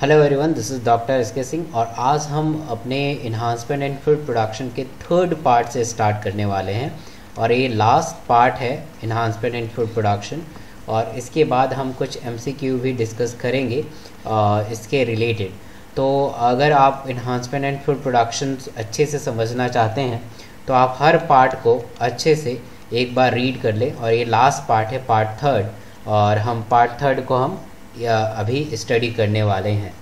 Hello everyone, this is doctor S के सिंह और आज हम अपने इन्हांसमेंट एंड फूड प्रोडक्शन के थर्ड पार्ट से स्टार्ट करने वाले हैं और ये लास्ट पार्ट है इन्हांसमेंट एंड फूड प्रोडक्शन। और इसके बाद हम कुछ एमसीक्यू भी डिस्कस करेंगे इसके रिलेटेड। तो अगर आप इन्हांसमेंट एंड फूड प्रोडक्शन अच्छे से समझना चाहते हैं तो आप हर पार्ट को अच्छे से एक बार रीड कर लें। और ये लास्ट पार्ट है, पार्ट थर्ड, और हम पार्ट थर्ड को हम अभी स्टडी करने वाले हैं।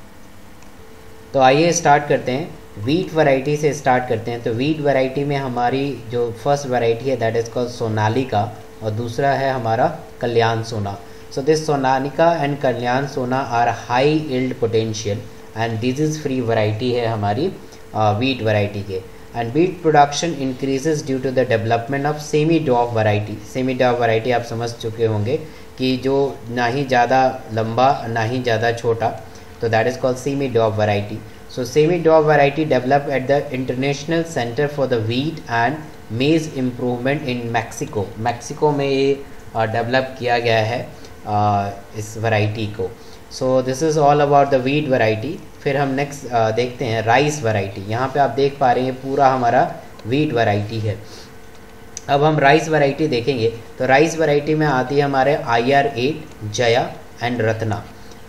तो आइए स्टार्ट करते हैं। वीट वैरायटी से स्टार्ट करते हैं। तो वीट वैरायटी में हमारी जो फर्स्ट वैरायटी है दैट इज़ कॉल्ड सोनालिका और दूसरा है हमारा Kalyan Sona. So this Sonalika and Kalyan Sona are high yield potential and disease free variety है हमारी वीट वैरायटी के। And wheat production increases due to the development of semi dwarf variety. Semi dwarf variety आप समझ चुके होंगे कि जो ना ही ज़्यादा लंबा ना ही ज़्यादा छोटा, तो that is called semi dwarf variety. So semi dwarf variety develop at the international centre for the wheat and मेज इम्प्रूवमेंट इन मैक्सिको। मैक्सिको में ये डेवलप किया गया है इस वैरायटी को। सो this is all about the wheat variety. फिर हम नेक्स्ट देखते हैं राइस वैरायटी। यहाँ पे आप देख पा रहे हैं पूरा हमारा वीट वैरायटी है। अब हम राइस वैरायटी देखेंगे तो राइस वैरायटी में आती है हमारे IR8, जया एंड रत्ना।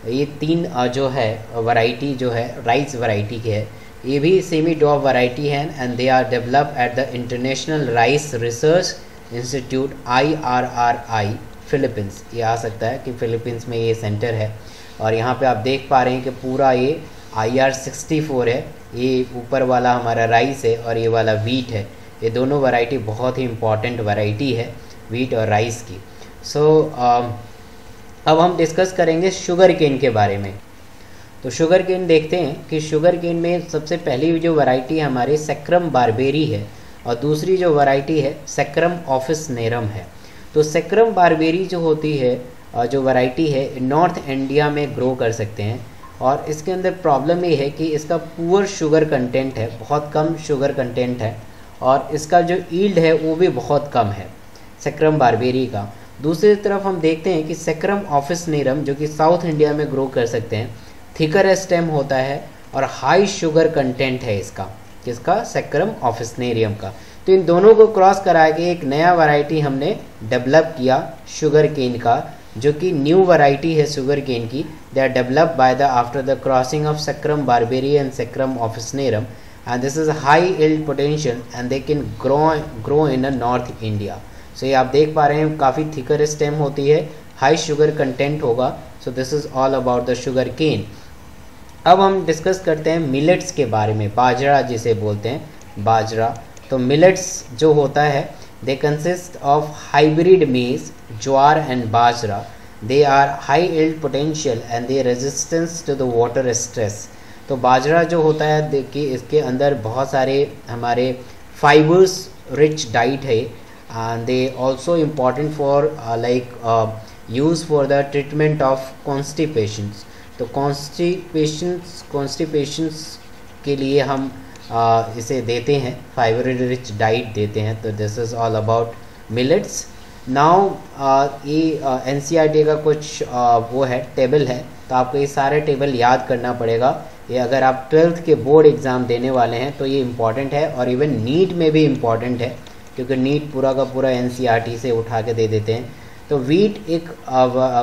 ये तीन जो है वैरायटी जो है राइस वैरायटी के है, ये भी सेमी डॉफ वैरायटी है and they are develop at the International Rice Research Institute IRRI Philippines. ये आ सकता है कि फिलीपींस में ये सेंटर है। और यहाँ पे आप देख पा रहे हैं कि पूरा ये IR64 है, ये ऊपर वाला हमारा राइस है और ये वाला वीट है। ये दोनों वैरायटी बहुत ही इम्पॉर्टेंट वैरायटी है वीट और राइस की। सो अब हम डिस्कस करेंगे शुगर केन के बारे में। तो शुगर केन देखते हैं कि शुगर केन में सबसे पहली जो वैरायटी हमारे सेक्रम बारबेरी है और दूसरी जो वैरायटी है सेक्रम ऑफिसनेरम है। तो सेक्रम बारबेरी जो होती है जो वैरायटी है नॉर्थ इंडिया में ग्रो कर सकते हैं और इसके अंदर प्रॉब्लम ये है कि इसका पुअर शुगर कंटेंट है, बहुत कम शुगर कंटेंट है और इसका जो ईल्ड है वो भी बहुत कम है सेक्रम बारबेरी का। दूसरी तरफ हम देखते हैं कि सेक्रम ऑफिसनेरम जो कि साउथ इंडिया में ग्रो कर सकते हैं, थिकर स्टेम होता है और हाई शुगर कंटेंट है इसका, किसका, सेक्रम ऑफिसनेरियम का। तो इन दोनों को क्रॉस करा के एक नया वैरायटी हमने डेवलप किया शुगर केन का, जो कि न्यू वैरायटी है शुगर केन की। They are developed by the after the crossing of Saccharum barberi and Saccharum officinarum and this is a high yield potential and they can grow in a North India. So ये आप देख पा रहे हैं काफ़ी thicker stem होती है, high sugar content होगा। So this is all about the sugar cane. अब हम डिस्कस करते हैं मिलेट्स के बारे में, बाजरा जिसे बोलते हैं बाजरा। तो मिलेट्स जो होता है they consist of hybrid maize, jowar and bajra. They are high yield potential and they resistance to the water stress. तो बाजरा जो होता है देखिए इसके अंदर बहुत सारे हमारे फाइबर्स रिच डाइट है and they also important for like use for the treatment of constipations. तो कॉन्स्टिपेशंस के लिए हम इसे देते हैं, फाइबर रिच डाइट देते हैं। तो this is all about millets. Now ये NCERT का कुछ वो है टेबल है, तो आपको ये सारे टेबल याद करना पड़ेगा। ये अगर आप 12th के बोर्ड एग्ज़ाम देने वाले हैं तो ये इम्पॉर्टेंट है और इवन नीट में भी इम्पॉर्टेंट है, क्योंकि नीट पूरा का पूरा NCERT से उठा के दे देते हैं। तो वीट एक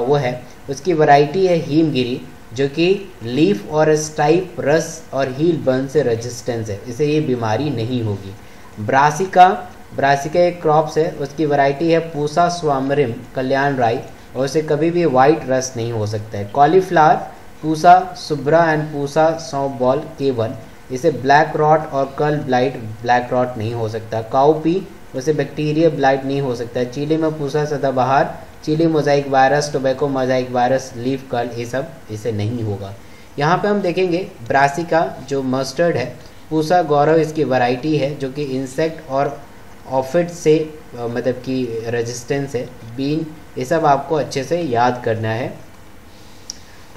वो है, उसकी वैरायटी है हिमगिरी, जो कि लीफ और स्टाइप, रस और हील बर्न से रेजिस्टेंस है, इसे ये बीमारी नहीं होगी। ब्रासिका एक क्रॉप्स है, उसकी वैरायटी है पूसा स्वामरिम कल्याण राई और उसे कभी भी वाइट रस नहीं हो सकता है। कॉलीफ्लावर पूसा सुब्रा एंड पूसा सौंफ बॉल K1, इसे ब्लैक रॉट और कर्ल ब्लाइट ब्लैक रॉट नहीं हो सकता। काउपी, उसे बैक्टीरिया ब्लाइट नहीं हो सकता है। चिली में Pusa Sadabahar, chilli mosaic virus, tobacco mosaic virus, leaf curl, ये सब इसे नहीं होगा। यहाँ पे हम देखेंगे ब्रासिका जो मस्टर्ड है, पूसा गौरव इसकी वैरायटी है जो कि इंसेक्ट और ऑफिड से मतलब कि रेजिस्टेंस है। बीन, ये सब आपको अच्छे से याद करना है।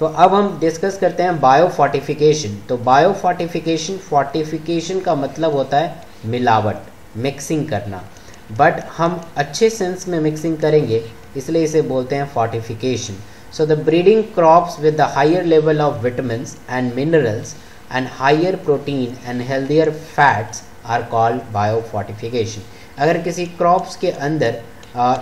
तो अब हम डिस्कस करते हैं बायोफोर्टिफिकेशन। तो फोर्टिफिकेशन का मतलब होता है मिलावट, मिक्सिंग करना, बट हम अच्छे सेंस में मिक्सिंग करेंगे इसलिए इसे बोलते हैं fortification. So the breeding crops with the higher level of vitamins and minerals and higher protein and healthier fats are called biofortification. अगर किसी क्रॉप्स के अंदर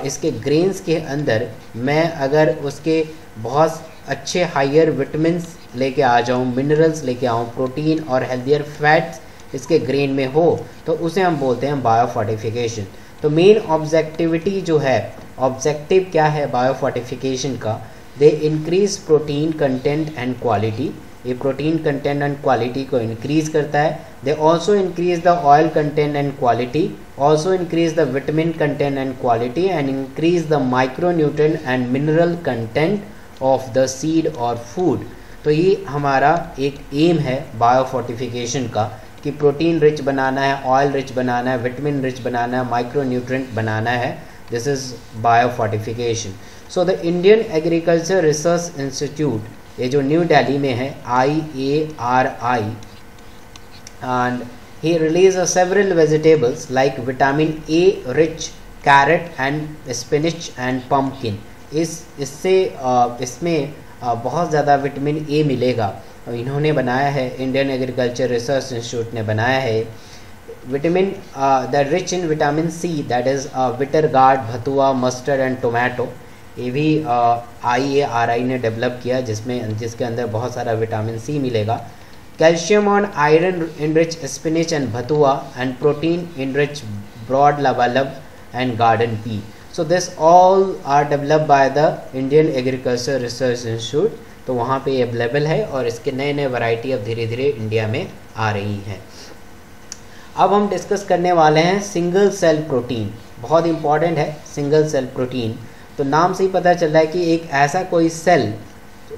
इसके ग्रेन्स के अंदर मैं अगर उसके बहुत अच्छे हायर विटामिन्स लेके आ जाऊँ, मिनरल्स लेके आऊँ, प्रोटीन और हेल्दियर फैट्स इसके ग्रेन में हो, तो उसे हम बोलते हैं बायोफोर्टिफिकेशन. तो मेन ऑब्जेक्टिविटी जो है, ऑब्जेक्टिव क्या है बायोफोर्टिफिकेशन का, they increase protein content and quality. ये प्रोटीन कंटेंट एंड क्वालिटी को इंक्रीज करता है. They also increase the oil content and quality, also increase the vitamin content and quality and increase the micronutrient and mineral content of the seed और food. तो ये हमारा एक M है biofortification का कि प्रोटीन रिच बनाना है, ऑयल रिच बनाना है, विटामिन रिच बनाना है, माइक्रोन्यूट्रिएंट बनाना है. This is biofortification. So the Indian Agriculture Research institute, ये जो न्यू दिल्ली में है, IARI, and he released several vegetables like vitamin A rich carrot and spinach and pumpkin. इसमें बहुत ज़्यादा विटामिन ए मिलेगा. इन्होंने बनाया है, इंडियन एग्रीकल्चर रिसर्च इंस्टीट्यूट ने बनाया है. Vitamin the rich in vitamin C, that is bitter gourd, bathua, mustard and tomato. ये भी IARI ने डेवलप किया, जिसके अंदर बहुत सारा विटामिन सी मिलेगा. कैल्शियम और iron in rich spinach and bathua and protein in rich broad lablab and garden pea. So this all are developed by the Indian Agriculture Research Institute. तो वहाँ पे अवेलेबल है और इसके नए नए वैरायटी अब धीरे धीरे इंडिया में आ रही हैं. अब हम डिस्कस करने वाले हैं सिंगल सेल प्रोटीन. बहुत इंपॉर्टेंट है सिंगल सेल प्रोटीन. तो नाम से ही पता चल रहा है कि एक ऐसा कोई सेल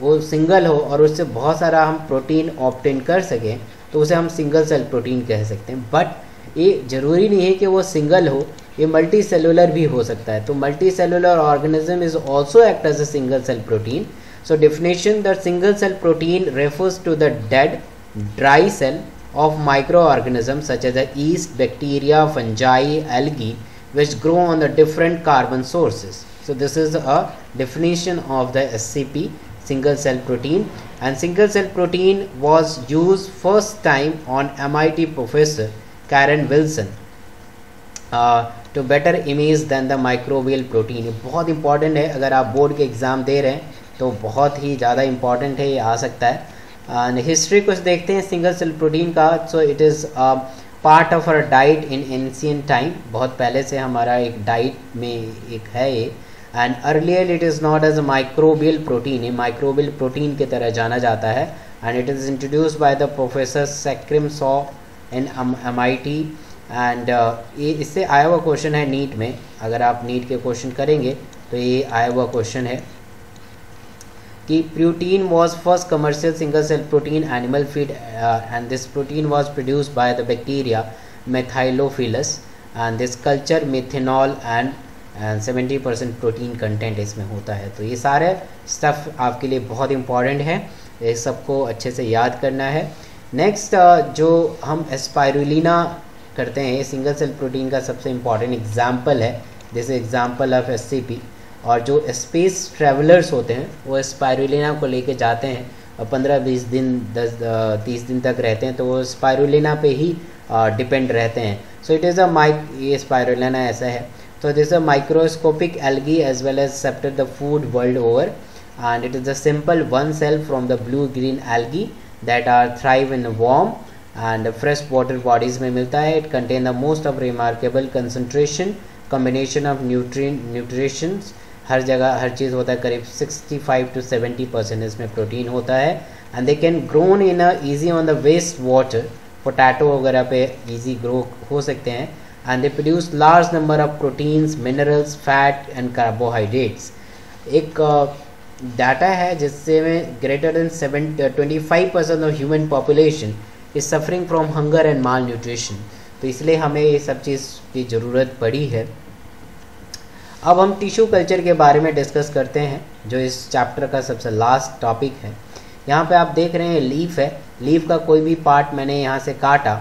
वो सिंगल हो और उससे बहुत सारा हम प्रोटीन ऑब्टेन कर सकें, तो उसे हम सिंगल सेल प्रोटीन कह सकते हैं. बट ये ज़रूरी नहीं है कि वो सिंगल हो, ये मल्टी सेलुलर भी हो सकता है. तो multi cellular organism is also act as a single cell protein. So definition, the single cell protein refers to the dead, dry cell of microorganisms such as the yeast, bacteria, fungi, algae, which grow on the different carbon sources. So this is a definition of the SCP, single cell protein. And single cell protein was used first time on MIT professor Karen Wilson to better image than the microbial protein. ये बहुत important है, अगर आप board के exam दे रहे हैं तो बहुत ही ज़्यादा इम्पॉर्टेंट है, ये आ सकता है. एंड हिस्ट्री कुछ देखते हैं सिंगल सेल प्रोटीन का. So it is part of our diet in ancient time. बहुत पहले से हमारा एक डाइट में एक है ये. And earlier it is not as a microbial protein. ये माइक्रोबियल प्रोटीन की तरह जाना जाता है. And it is introduced by the professor Scrimshaw in MIT. And ये इससे आया हुआ क्वेश्चन है नीट में. अगर आप नीट के क्वेश्चन करेंगे तो ये आया हुआ क्वेश्चन है कि protein was first commercial single cell protein animal feed and this protein was produced by the bacteria Methylophilus and this culture methanol and 70% protein content इसमें होता है. तो ये सारे स्टफ़ आपके लिए बहुत इंपॉर्टेंट है, ये सबको अच्छे से याद करना है. नेक्स्ट जो हम स्पाइरुलिना करते हैं, ये सिंगल सेल प्रोटीन का सबसे इम्पॉर्टेंट एग्जाम्पल है. This example of SCP. और जो स्पेस ट्रैवलर्स होते हैं वो स्पाइरुलिना को लेके जाते हैं और 15-20 दिन 10-30 दिन तक रहते हैं, तो वो स्पाइरुलिना पे ही डिपेंड रहते हैं. सो इट इज़ अ ये स्पाइरुलिना ऐसा है. तो this a microscopic algae as well as accepted the food world over and it is a simple one cell from the blue green algae that are thrive in warm and fresh water bodies में मिलता है. It contain the most of remarkable concentration combination of nutritions. हर जगह हर चीज़ होता है, करीब 65 to 70% इसमें प्रोटीन होता है. And they can grown in a easy on the waste water. Potato वगैरह पे ईजी ग्रो हो सकते हैं. And they produce large number of proteins, minerals, fat and carbohydrates. एक डाटा है जिससे में greater than 25% of human population is suffering from hunger and malnutrition. तो इसलिए हमें ये सब चीज़ की ज़रूरत पड़ी है. अब हम टिश्यू कल्चर के बारे में डिस्कस करते हैं, जो इस चैप्टर का सबसे लास्ट टॉपिक है. यहाँ पे आप देख रहे हैं लीफ है. लीफ का कोई भी पार्ट मैंने यहाँ से काटा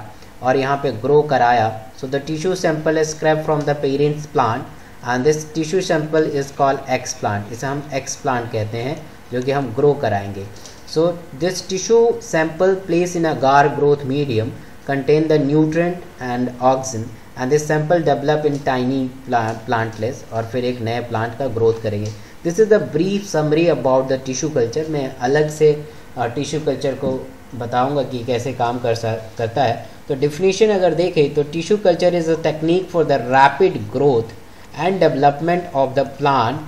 और यहाँ पे ग्रो कराया. So the tissue sample is scrap from the parents plant and this tissue sample is called x plant. इसे हम एक्स प्लांट कहते हैं. जो कि हम ग्रो कराएंगे। So this tissue sample place in agar growth medium contain the nutrient and oxygen and this sample develop in tiny plantlets, और फिर एक नए प्लांट का ग्रोथ करेंगे। This is the brief summary about the tissue culture. मैं अलग से tissue culture को बताऊंगा कि कैसे काम करता है। तो डिफिनीशन अगर देखें तो tissue culture is a technique for the rapid growth and development of the plant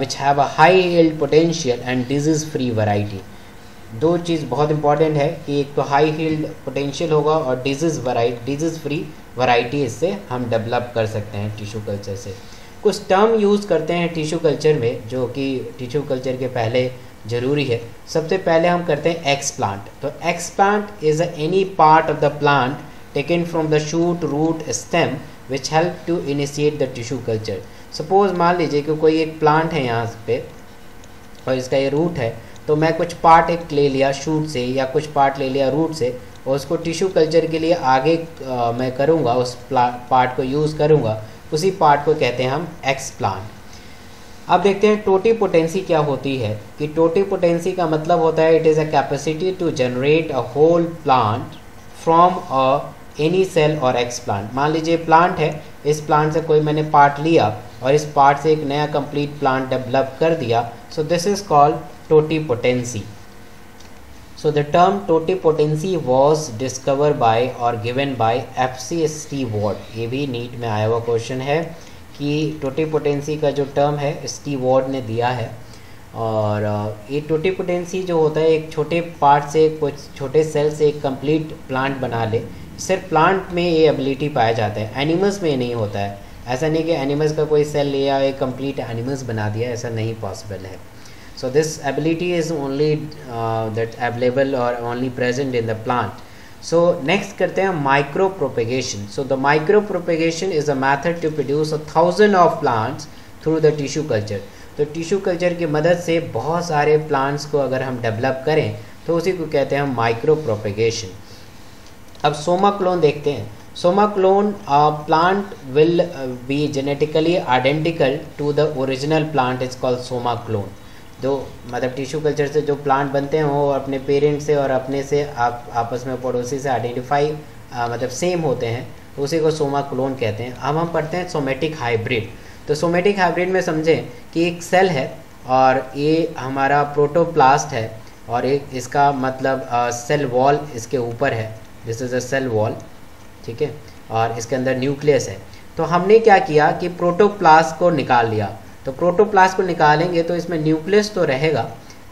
which have a high yield potential and disease free variety. दो चीज़ बहुत इंपॉर्टेंट है कि एक तो हाई यील्ड पोटेंशियल होगा और डिजीज़ फ्री वैरायटी इससे हम डेवलप कर सकते हैं टिश्यू कल्चर से। कुछ टर्म यूज़ करते हैं टिश्यू कल्चर में जो कि टिश्यू कल्चर के पहले ज़रूरी है। सबसे पहले हम करते हैं एक्सप्लांट। तो explant is any part of the plant taken from the shoot root stem which help to initiate the tissue culture. Suppose मान लीजिए कि कोई एक प्लांट है यहाँ पे और इसका ये रूट है, तो मैं कुछ पार्ट एक ले लिया शूट से या कुछ पार्ट ले लिया रूट से और उसको टिश्यू कल्चर के लिए आगे मैं करूँगा, उस पार्ट को यूज़ करूँगा, उसी पार्ट को कहते हैं हम एक्सप्लांट। अब देखते हैं टोटीपोटेंसी क्या होती है। कि टोटीपोटेंसी का मतलब होता है it is a capacity to generate a whole plant from a any cell और एक्सप्लांट। मान लीजिए प्लांट है, इस प्लांट से कोई मैंने पार्ट लिया और इस पार्ट से एक नया कंप्लीट प्लांट डेवलप कर दिया। So this is called totipotency. So the term totipotency was discovered by or given by FC Steve Ward। ये भी नीट में आया हुआ क्वेश्चन है कि टोटीपोटेंसी का जो टर्म है स्टीव वॉर्ड ने दिया है। और ये टोटीपोटेंसी जो होता है एक छोटे पार्ट से, कुछ छोटे सेल से एक कंप्लीट प्लांट बना ले। सिर्फ प्लांट में ये एबिलिटी पाया जाता है, एनिमल्स में नहीं होता है। ऐसा नहीं कि एनिमल्स का कोई सेल लिया एक कंप्लीट एनिमल्स बना दिया, ऐसा नहीं पॉसिबल है। So this ability is only that available or only present in the plant. So next करते हैं micro propagation. So the micro propagation is a method to produce 1,000 of plants through the tissue culture. तो tissue culture की मदद से बहुत सारे plants को अगर हम डेवलप करें तो उसी को कहते हैं हम माइक्रो प्रोपेगेशन। अब सोमा क्लोन देखते हैं। Soma clone plant will be genetically identical to the original plant is called soma clone. जो मतलब टिश्यू कल्चर से जो प्लांट बनते हैं वो अपने पेरेंट से और अपने से आपस में पड़ोसी से आइडेंटिफाई मतलब सेम होते हैं, तो उसी को सोमा क्लोन कहते हैं। अब हम पढ़ते हैं सोमेटिक हाइब्रिड। तो सोमेटिक हाइब्रिड में समझें कि एक सेल है और ये हमारा प्रोटोप्लास्ट है और एक इसका मतलब सेल वॉल इसके ऊपर है, this is a cell wall, ठीक है, और इसके अंदर न्यूक्लियस है। तो हमने क्या किया कि प्रोटोप्लास्ट को निकाल लिया। तो प्रोटोप्लास्ट को निकालेंगे तो इसमें न्यूक्लियस तो रहेगा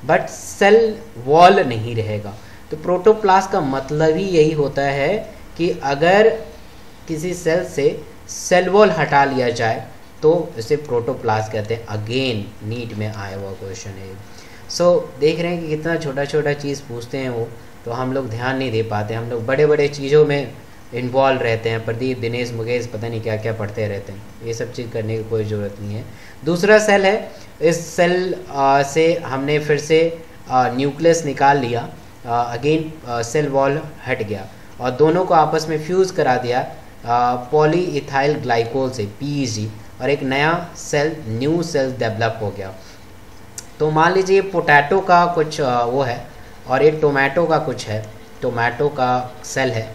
बट सेल वॉल नहीं रहेगा। तो प्रोटोप्लास्ट का मतलब ही यही होता है कि अगर किसी सेल से सेल वॉल हटा लिया जाए तो इसे प्रोटोप्लास्ट कहते हैं। अगेन नीट में आया हुआ क्वेश्चन है। सो देख रहे हैं कि कितना छोटा छोटा चीज़ पूछते हैं वो, तो हम लोग ध्यान नहीं दे पाते। हम लोग बड़े बड़े चीज़ों में इन्वॉल्व रहते हैं। प्रदीप, दिनेश, मुकेश पता नहीं क्या क्या पढ़ते रहते हैं। ये सब चीज़ करने की कोई ज़रूरत नहीं है। दूसरा सेल है, इस सेल से हमने फिर से न्यूक्लियस निकाल लिया, अगेन सेल वॉल हट गया और दोनों को आपस में फ्यूज़ करा दिया पॉलीइथाइल ग्लाइकोल से, PEG, और एक नया सेल, न्यू सेल डेवलप हो गया। तो मान लीजिए पोटैटो का कुछ वो है और ये टोमेटो का कुछ है, टोमेटो का सेल है,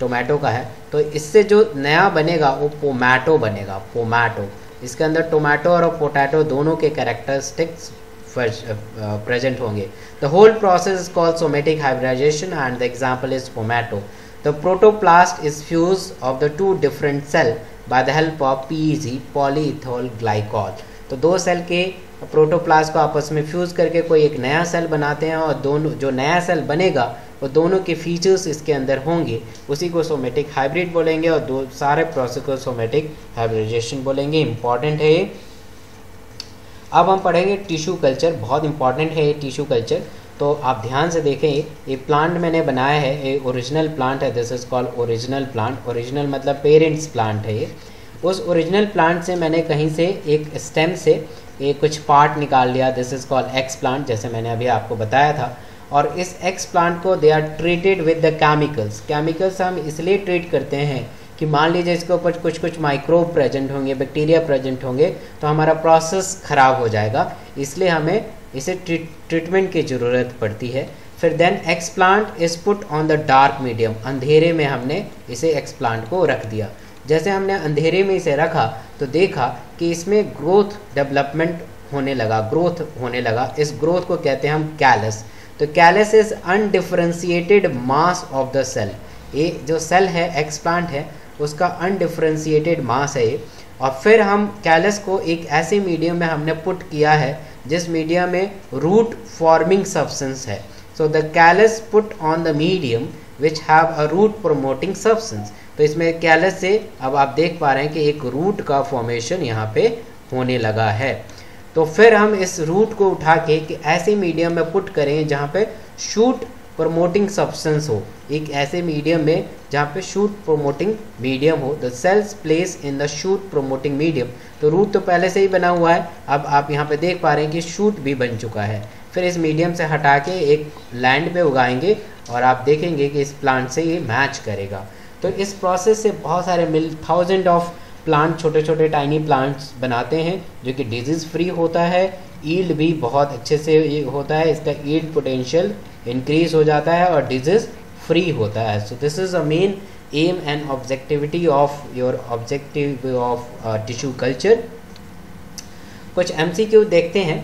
टोमेटो का है, तो इससे जो नया बनेगा वो पोमैटो बनेगा, पोमैटो। इसके अंदर टोमेटो और पोटैटो दोनों के कैरेक्टरिस्टिक्स प्रेजेंट होंगे। The whole process is called somatic hybridisation and the example is pomato. The protoplast is fuse of the two different cell by the help of PEG, polyethylene glycol. तो दो cell के protoplast को आपस में fuse करके कोई एक नया सेल बनाते हैं और दोनों जो नया सेल बनेगा वो दोनों के फीचर्स इसके अंदर होंगे, उसी को सोमेटिक हाइब्रिड बोलेंगे और दो सारे प्रोसेस को सोमेटिक हाइब्रिडाइजेशन बोलेंगे। इंपॉर्टेंट है ये। अब हम पढ़ेंगे टिश्यू कल्चर, बहुत इंपॉर्टेंट है ये टिश्यू कल्चर। तो आप ध्यान से देखें, ये प्लांट मैंने बनाया है, ये ओरिजिनल प्लांट है, this is called original plant. Original मतलब पेरेंट्स प्लांट है ये। उस ओरिजिनल प्लांट से मैंने कहीं से एक स्टेम से ये कुछ पार्ट निकाल लिया, this is called x plant, जैसे मैंने अभी आपको बताया था। और इस एक्स प्लांट को they are treated with the chemicals. Chemicals हम इसलिए ट्रीट करते हैं कि मान लीजिए इसके ऊपर कुछ माइक्रोब प्रेजेंट होंगे, बैक्टीरिया प्रेजेंट होंगे, तो हमारा प्रोसेस ख़राब हो जाएगा। इसलिए हमें इसे ट्रीटमेंट की ज़रूरत पड़ती है। फिर then explant is put on the dark medium, अंधेरे में हमने इसे एक्सप्लांट को रख दिया। जैसे हमने अंधेरे में इसे रखा तो देखा कि इसमें ग्रोथ डेवलपमेंट होने लगा, इस ग्रोथ को कहते हैं हम कैलस। तो callus is undifferentiated mass of the cell, ये जो सेल है एक्सप्लांट है उसका अनडिफरेंशिएटेड मास है ये। और फिर हम कैलस को एक ऐसे मीडियम में हमने पुट किया है जिस मीडियम में रूट फॉर्मिंग सब्सटेंस है। So the callus put on the medium which have a root promoting substance, तो इसमें कैलस से अब आप देख पा रहे हैं कि एक रूट का फॉर्मेशन यहाँ पे होने लगा है। तो फिर हम इस रूट को उठा के कि ऐसे मीडियम में पुट करें जहाँ पे शूट प्रोमोटिंग सब्सटेंस हो, एक ऐसे मीडियम में जहाँ पे शूट प्रोमोटिंग मीडियम हो। The cells place in the shoot promoting medium, तो रूट तो पहले से ही बना हुआ है, अब आप यहाँ पे देख पा रहे हैं कि शूट भी बन चुका है। फिर इस मीडियम से हटा के एक लैंड पे उगाएंगे और आप देखेंगे कि इस प्लांट से ये मैच करेगा। तो इस प्रोसेस से बहुत सारे थाउजेंड ऑफ प्लांट, छोटे छोटे टाइनी प्लांट्स बनाते हैं जो कि डिजीज़ फ्री होता है, ईल्ड भी बहुत अच्छे से ये होता है, इसका ईल्ड पोटेंशियल इंक्रीज हो जाता है और डिजीज़ फ्री होता है। So this is a main aim and objectivity of tissue culture. कुछ MCQ देखते हैं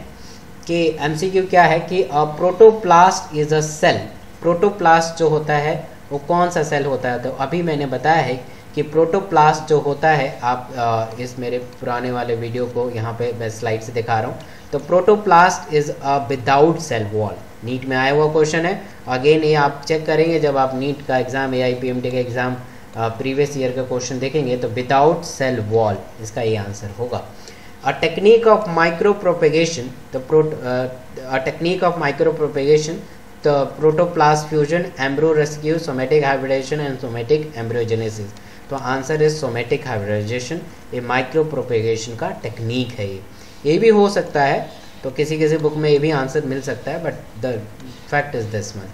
कि MCQ क्या है कि protoplast is a cell. Protoplast जो होता है वो कौन सा सेल होता है? तो अभी मैंने बताया है कि प्रोटोप्लास्ट जो होता है, आप इस मेरे पुराने वाले वीडियो को यहाँ पे मैं स्लाइड से दिखा रहा हूँ। तो protoplast is a without cell wall, NEET में आया हुआ क्वेश्चन है। अगेन ये आप चेक करेंगे जब आप नीट का एग्ज़ाम, AIPMT का एग्ज़ाम प्रीवियस ईयर का क्वेश्चन देखेंगे तो विदाउट सेल वॉल इसका ये आंसर होगा। A technique of micro propagation, the protoplasm fusion, embryo rescue, somatic hybridization and somatic embryogenesis। तो आंसर इज सोमेटिक हाइब्रिडाइजेशन, ये माइक्रो प्रोपेगेशन का टेक्निक है। ये भी हो सकता है, तो किसी किसी बुक में ये भी आंसर मिल सकता है, but the fact is this one.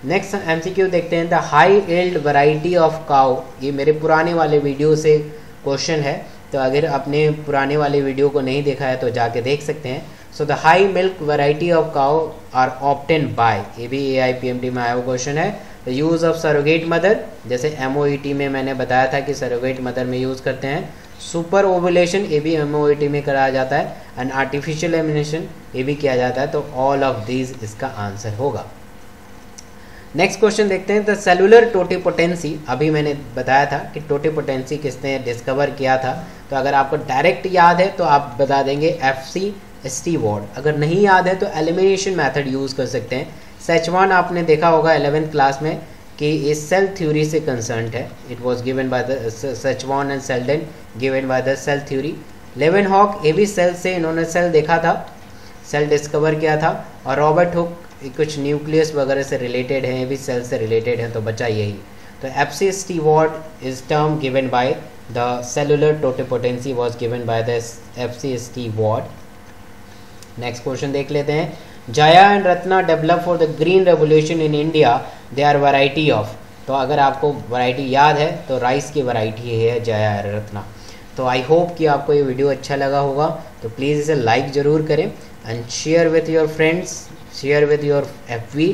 Next MCQ देखते हैं, the high yield variety of cow, ये मेरे पुराने वाले वीडियो से क्वेश्चन है, तो अगर आपने पुराने वाले वीडियो को नहीं देखा है तो जाके देख सकते हैं। So the high milk variety of cow are obtain by, ये भी AIPMT में आया हुआ क्वेश्चन है। The use of surrogate mother, जैसे MOET में मैंने बताया था कि सरोगेट मदर में यूज़ करते हैं। सुपर ओवुलेशन, ये भी MOET में कराया जाता है। एंड आर्टिफिशियल एमिनेशन, ये भी किया जाता है। तो ऑल ऑफ दीज इसका आंसर होगा। नेक्स्ट क्वेश्चन देखते हैं, द सेलुलर टोटिपोटेंसी, अभी मैंने बताया था कि टोटिपोटेंसी किसने डिस्कवर किया था। तो अगर आपको डायरेक्ट याद है तो आप बता देंगे FC स्टीवर्ड, अगर नहीं याद है तो एलिमिनेशन मेथड यूज़ कर सकते हैं। सेचवान आपने देखा होगा 11th क्लास में कि ये सेल थ्योरी से कंसर्न है। It was given by the Schwann and Schleiden, given by the cell theory. Leeuwenhoek, ये भी सेल से इन्होंने सेल देखा था, सेल डिस्कवर किया था। और रॉबर्ट हुक कुछ न्यूक्लियस वगैरह से रिलेटेड है, ये भी सेल से रिलेटेड है, तो बचा यही। तो FC Steward is term given by the cellular totipotency was given by the FC Steward. Next question देख लेते हैं, Jaya and Ratna develop for the green revolution in India, they are variety of. तो अगर आपको वैरायटी याद है तो राइस की वैरायटी है जाया एंड रत्ना। तो आई होप कि आपको ये वीडियो अच्छा लगा होगा, तो प्लीज़ इसे लाइक ज़रूर करें and share with your friends, share with your FB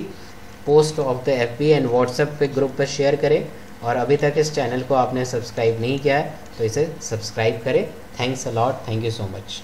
post of the FB and WhatsApp पे ग्रुप पर शेयर करें। और अभी तक इस चैनल को आपने सब्सक्राइब नहीं किया है तो इसे सब्सक्राइब करें। Thanks a lot, thank you so much.